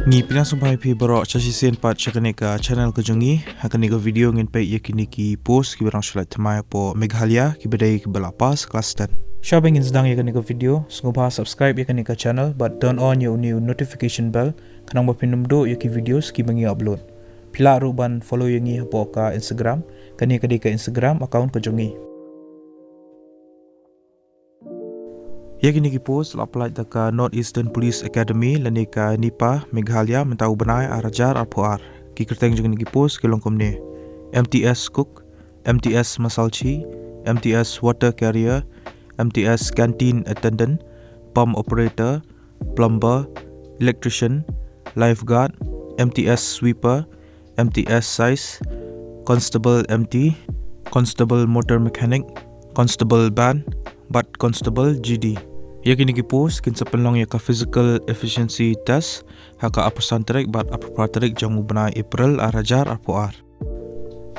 Ngi pinang sampai pi borok casi sen pat cakanika channel kejongi hakanika video ngin pe yakini ki post ki barang sulat thamaya po Meghalaya ki bedai ki balapas kelas 10. Syabang ngin sedang yakanika video sungguh subscribe yakanika channel but turn on your new notification bell kanang bapinum do yaki videos ki bangi upload. Pila ruban follow yangi hapo ka Instagram kanika ka Instagram account kejongi. Yakini ki post apply ka Northeastern Police Academy lanika Nipa Meghalaya mentau benai arajar arpoar ki kerteng jeng ki post ki longkom ni MTS cook, MTS masalchi, MTS water carrier, MTS canteen attendant, pump operator, plumber, electrician, lifeguard, MTS sweeper, MTS size, constable MT, constable motor mechanic, constable band, but constable GD. Yakini ki post kin sapelong yaka physical efficiency test haka apersan terik bat apropaterik jangu benai April arajar arpoar.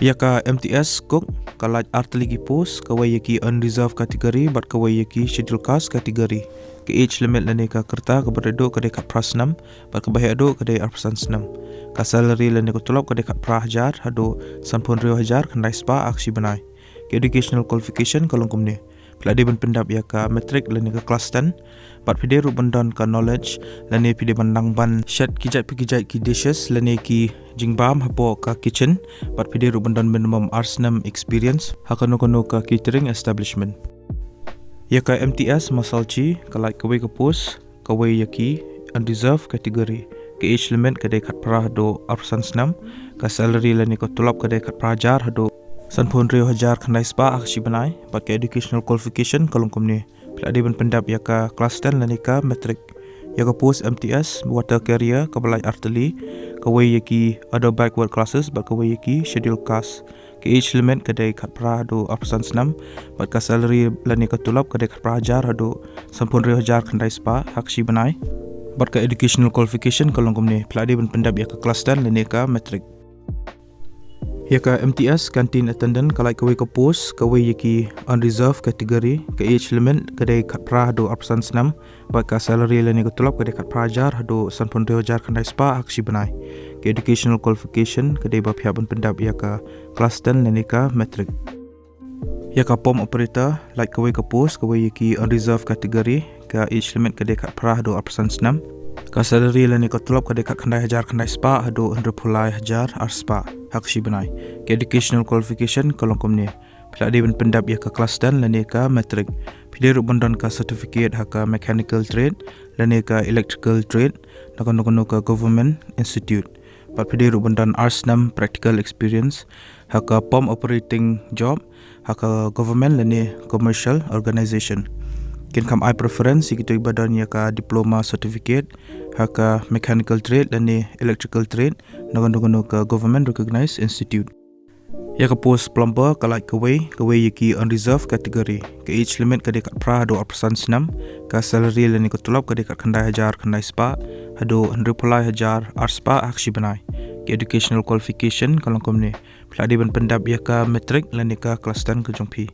Yaka MTS cook kalaj arteli ki post kawai yaki unreserved kategori bat kawai yaki schedule caste kategori. Ke age limit lane ka kerta ke berdo ke dekat prasnam bat ke bahaya do ke de arpesan senam. Ka salary lane ko tolop ke dekat prahajar hado sampun rio hajar kendai spa aksi benai. Ke educational qualification kalongkum ni. Peladi ban pendap ya ka metrik lani ka kelas 10 bat pide ru bandan ka knowledge lani pide bandang ban shat kijat ki dishes lani ki jingbam hapo ka kitchen bat pide ru bandan minimum arsenam experience hakano ka catering establishment ya ka MTS masalchi kalai kawai ka post kawai yaki unreserved kategori ke age limit ka dekat prah do arsan snam ka salary lani ka tulap ka dekat prajar hado Sanpun rio hajar kandai spa aksi benai pakai educational qualification kalongkom ni peladi ban pendap yaka kelas 10 lanika metrik yaka post MTS water carrier kabalai arteli kawai yaki other backward classes bat kawai yaki schedule caste ke age limit kadai kat pra do apsan senam bat ka salary lanika tulap kadai kat prajar hado sampun rio hajar kandai spa aksi benai bat ka educational qualification kalongkom ni peladi ban pendap yaka kelas 10 lanika metrik Yaka MTS canteen attendant kalai kawai ka post kawai yaki unreserved kategori ke age limit kadai kat prah do arsan senam bat ka salary lani ka tulap kadai kat prajar hado sanpun rio jar kandai spa aksi benai ke educational qualification kadai ba pihak ban pendap yaka kelas 10 lani ka metrik Yaka pump operator like kawai ka post kawai yaki unreserved kategori ke age limit kadai kat prah do arsan senam ka salary lani ka tulap kadai kat kandai hajar kandai spa hado 100 hajar ar spa hakshi benai ke educational qualification kalongkom ni peladi ban pendap ya ka kelas 10 lani ka metrik pide ru bandan ka certificate haka mechanical trade lani ka electrical trade nakono ka government institute pat pide ru bandan arsnam practical experience haka pump operating job haka government lani commercial organization kin kam I preference gitu badan ya ka diploma certificate haka mechanical trade lani electrical trade nagono ka government recognized institute ya ka post plumber kalai kawai yaki unreserved kategori ke age limit ka dekat pra do arsan senam ka salary lani ka tulap ka dekat kandai hajar kandai spa hado 100 hajar ar spa aksi benai ke educational qualification kalongkom ni peladi ban pendap ya ka metrik lani ka kelas 10 ke jongpi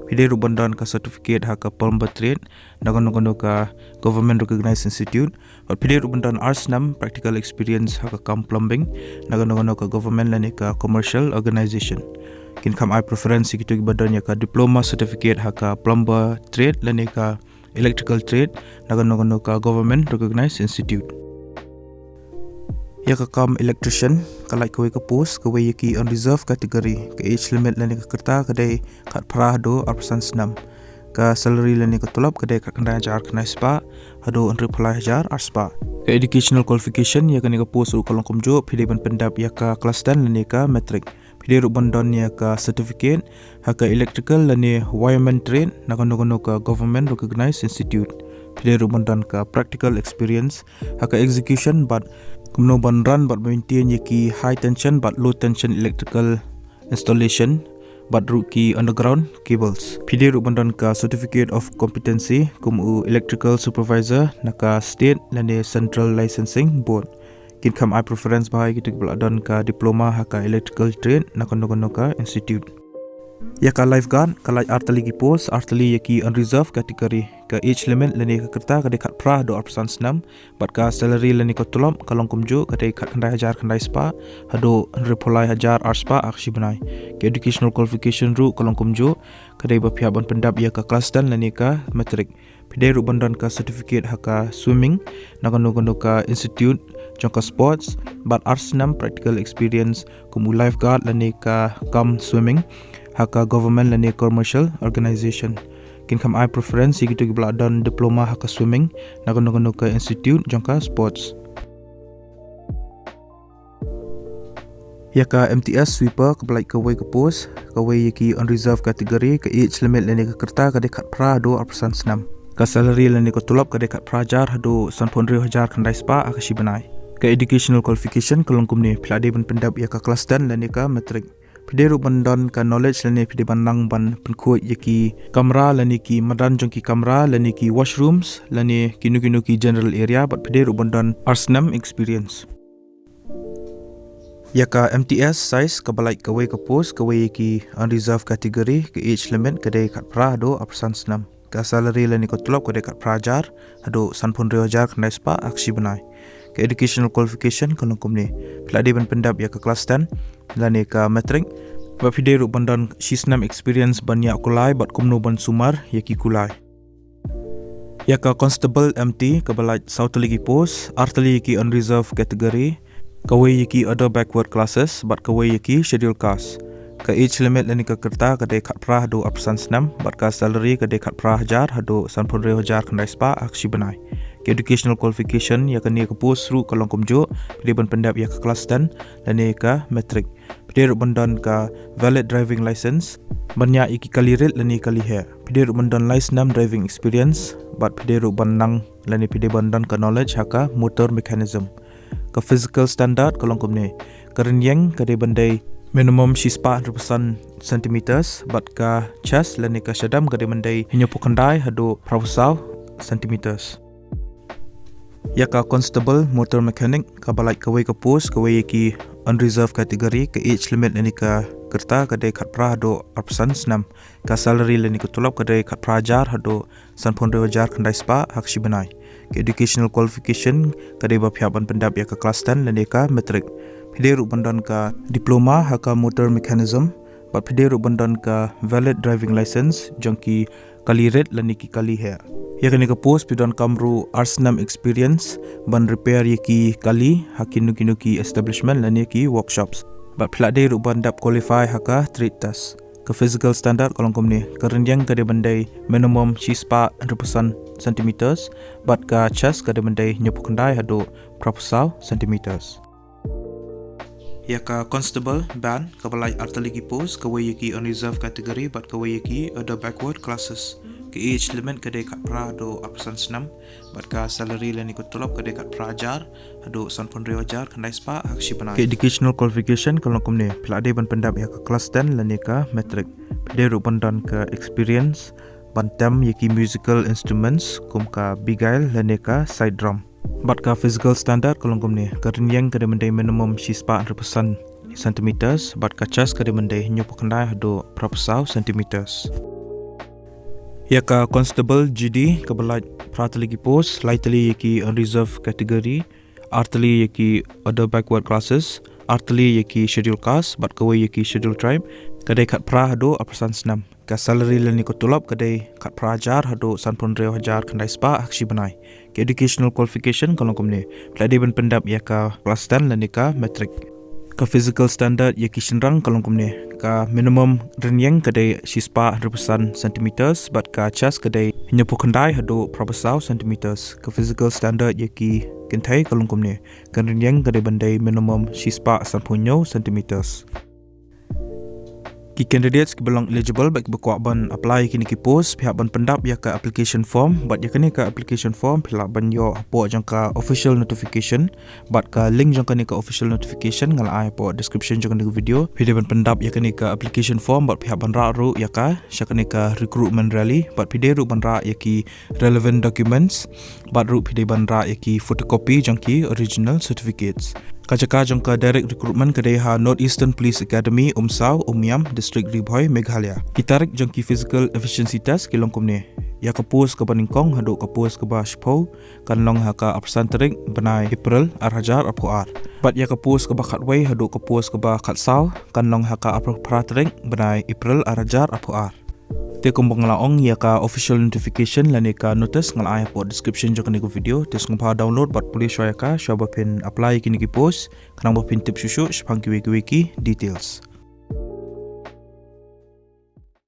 pide ru bandan ka certificate haka plumber trade nagono ka government recognized institute or pide ru bandan arsnam practical experience haka kam plumbing nagono ka government lani ka commercial organization kin kam I preference gitu badan ya ka diploma certificate haka plumber trade lani ka electrical trade nagono ka government recognized institute ya ka kam electrician kalai kawai ka post kawai yaki unreserved kategori ke age limit lani ka kerta kadai kat prah do arsan senam ka salary lani ka tulap kadai kat kandai hajar kandai spa hado 100 hajar ar spa ke educational qualification ya ka ni ka post ru kalongkom jo pide ban pendap ya ka kelas 10 lani ka metrik pide ru bandan ya ka certificate haka electrical lani wireman trade nagono ka government recognized institute pide ru bandan ka practical experience haka execution but kumno ban run but maintain yaki high tension but low tension electrical installation but ruki underground cables pide ru bandan ka certificate of competency kumu electrical supervisor naka state lane central licensing board kin kam I preference bahai gitu beladan ka diploma haka electrical trade nakono ka institute Ya ka lifeguard kalai artali gi post artali yaki unreserved kategori ka age limit lani ka kerta ka dekat pra do arsan snam bat ka salary lani ka tulom kalong kumju ka dekat kandai hajar kandai spa hado repolai hajar arspa akshi banai ke educational qualification ru kalong kumju ka dei ba pihak ban pendap ya ka kelas dan lani ka matric pide ru bandan ka certificate haka swimming nakano ka institute jangka sports bat arsenam practical experience kumu lifeguard lani ka kam swimming haka government lani commercial organization kin kam I preference gitu gibla dan diploma haka swimming nakano ka institute jangka sports ya ka MTS sweeper kebalai kawai ke post kawai yaki unreserved kategori ke age limit lani ka kerta ka dekat pra do arsan senam ka salary lani ka tulap ka dekat prajar hado 90,000 kandai spa akashi banai ka educational qualification kalongkum ni pelade ban pendap ya ka kelas dan lani ka matric pide ru bandan ka knowledge lani pide bandang ban penkut yaki kamera lani ki madan jongki kamera lani ki washrooms lani kinu ki general area but pide ru bandan arsenam experience ya ka MTS size ka balai kawai ka post kawai yaki unreserved kategori ke age limit ka dei kat pra do apsan senam ka salary lani ko tulap ka dekat prajar hado 90,000 kandai spa akshi banai ke educational qualification kalongkum ni pelade ban pendap ya ka kelas 10 lani ka matric ba pide ru bandan shisnam experience ban ya kulai bat kumno ban sumar yaki kulai ya ka constable MT ka balai sautali post artali yaki unreserved kategori kawai yaki other backward classes bat kawai yaki schedule caste ka age limit lani ka kerta ka dekat pra do apsan senam bat ka salary ka dekat pra hajar hado 90,000 kandai spa akshi banai ke educational qualification ya ka ni ka post ru kalong kumjo pide ban pendap ya ka kelas 10 lani ka matric pide ru bandan ka valid driving license banyak iki kali red lani kali hair pide ru bandan license driving experience bat pide ru bandang lani pide bandan ka knowledge haka motor mechanism ka physical standard kalong kumne karenyang ka de bandai minimum shispa 100% cm bat ka chest lani ka syadam ka de bandai hinyo pukandai hado proposal cm ya ka constable motor mechanic ka balai kawai ka post kawai yaki unreserved kategori ke age limit lani ka kerta ka de kat pra hado arsan senam ka salary lani ka tulap ka de kat prajar hado 90,000 kandai spa hakshi banai ke educational qualification ka de ba pihak ban pendap ya ka kelas 10 lani ka matric pide ru bandan ka diploma haka motor mechanism bat pide ru bandan ka valid driving license jangki kali red lani ki kali hair ya kani ka post pidon kamru arsenam experience ban repair yaki kali hakinu ki establishment lani ki workshops bat pelade ru bandap qualify haka trade test ke physical standard kolong komni kerenjang ka de bandai minimum shispa 100% cm bat ka chest ka de bandai nyopukandai hado proposal cm ya ka constable ban ka balai artali post kawai yaki unreserved kategori bat kawai yaki other backward classes ke age limit ka de kat pra do apsan senam bat ka salary lani ko tulap ka de kat prajar hado 90,000 kandai spa akshi banai ke educational qualification kalong kumne pelade ban pendap ya ka kelas 10 lani ka matric pide ru bandan ka experience bantam yaki musical instruments kum ka bigail lani ka side drum bat ka physical standard kalong kumne karenyang ka de mendai minimum shispa 100% cm bat ka chest ka de mendai hinyo pukandai hado proposal cm ya ka constable GD ka balai pratali post lightly yaki unreserved kategori artali yaki other backward classes artali yaki schedule caste bat kawai yaki schedule tribe kadai kat pra hado aprasan senam ka salary lani ko tulap kadai kat prajar hado 90,000 kandai spa akshi banai ke educational qualification kalong komne pelade ban pendap ya ka kelas 10 lani ka matric ka physical standard yaki shenrang kalong komne ka minimum renyang kadai shispa 100% cm bat ka chest kadai nyapukandai hado proposal cm ka physical standard yaki kintai kalong komne kan renyang kadai bandai minimum shispa 10 cm ki candidates ki belong eligible bagi berkuat ban apply kini ki post pihak ban pendap ya ka application form bat ya kini ka application form pihak ban yo apo jangka official notification bat ka link jangka ni ka official notification ngal ai po description jangka ni video pihak ban pendap ya kini ka application form bat pihak ban ra ru ya ka syaka ni ka recruitment rally bat pihak ru ban ra ya ki relevant documents bat ru pihak ban ra ya ki photocopy jangki original certificates Kajaka jong ka direct recruitment ka deha Northeastern Police Academy Umsau Umyam District Ribhoi Meghalaya. Kitarik jong ki physical efficiency test kilong kumne. Ya kapus ka baningkong hado kapus ka ba shpo kanlong haka apsanterik banai April arhajar apuar. Bat ya kapus ka ba khatway hado kapus ka ba khatsau kanlong haka apratrik banai April arhajar apuar. Te kumbang laong ya ka official notification lani ka notice ngal ay po description jo kaniku video tes ngpa download bat police shoya ka shaba pin apply kini ki post kanang ba pin tip susu shpang ki wiki details.